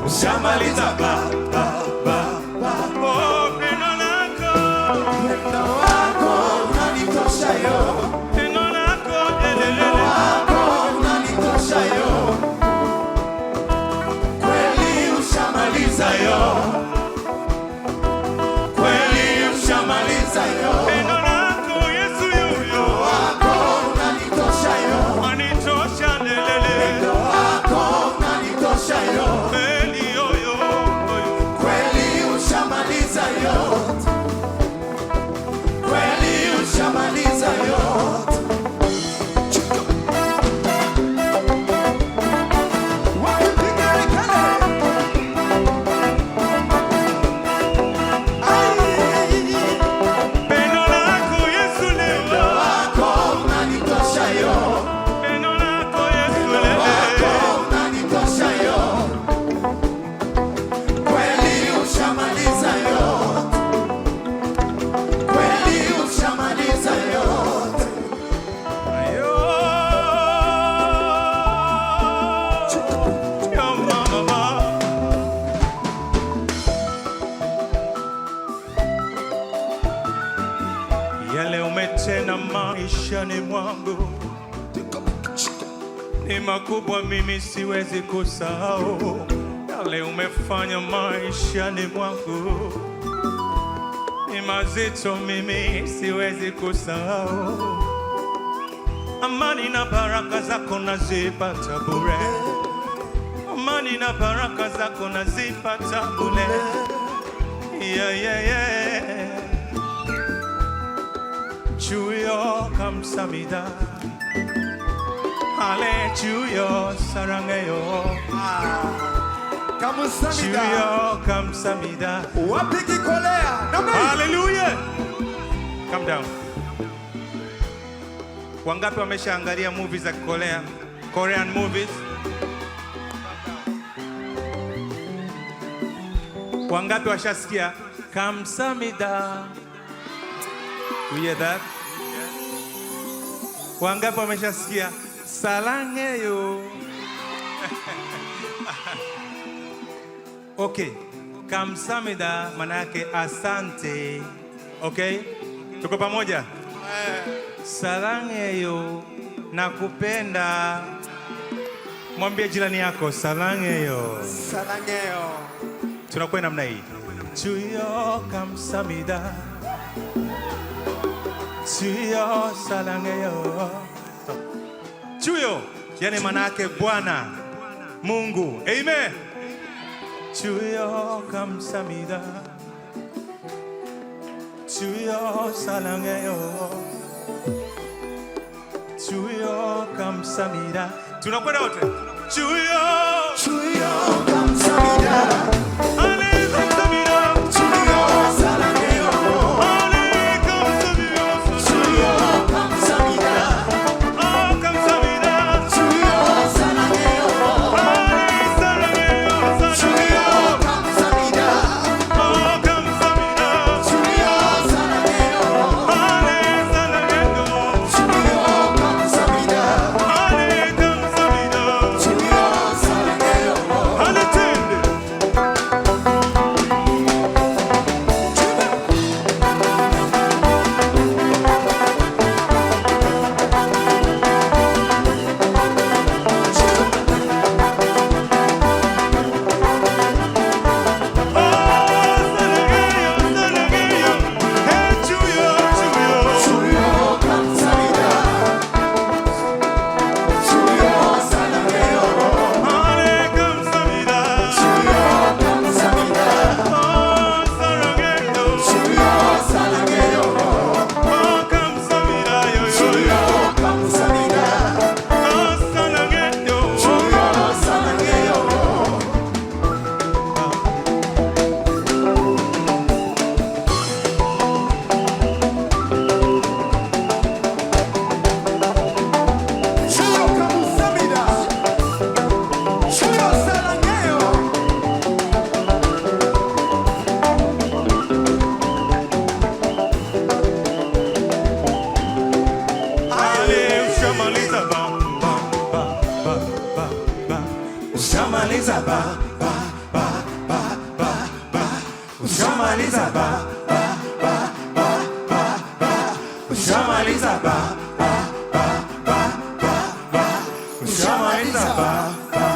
Ushamaliza oh, pendo lako unanitosha yo, pendo lako unanitosha yo, kweli ushamaliza yo, kweli ushamaliza yo, pendo lako Yesu yo wako unanitosha yo, unanitosha lelele, pendo lako unanitosha yo, kweli yo kweli ushamaliza yo, kweli ushamaliza yo. Yale umetenda maishani mwangu ni makubwa, mimi siwezi kusahau. Yale umefanya maishani mwangu ni mazito, mimi siwezi kusahau. Amani na baraka zako nazipata bure, amani na baraka zako nazipata bure. 주여 감사합니다. 할래 주여 사랑해요. 감사합니다. 주여 감사합니다. Wapiki kolea. Hallelujah. Calm down. Wangapi wameshaangalia movies za Korea? Korean movies? Wangapi washasikia 감사합니다? You hear that? Wangapi wameshasikia salangeyo? Okay. Kamsamida manake asante. Okay? Tuko pamoja? Salangeyo nakupenda. Mwambie jirani yako salangeyo. Salangeyo. Tunakwenda namna hii. 주여 감사합니다. 주여 사랑해요. 주여 yani maana yake Bwana Mungu. Amen. 주여 감사합니다. 주여 사랑해요. 주여 감사합니다. tunakwenda wote. 주여 감사합니다. Ushamaliza ba ba ba ba ba ba. Ushamaliza ba ba ba ba ba ba. Ushamaliza ba ba ba ba ba ba. Ushamaliza ba ba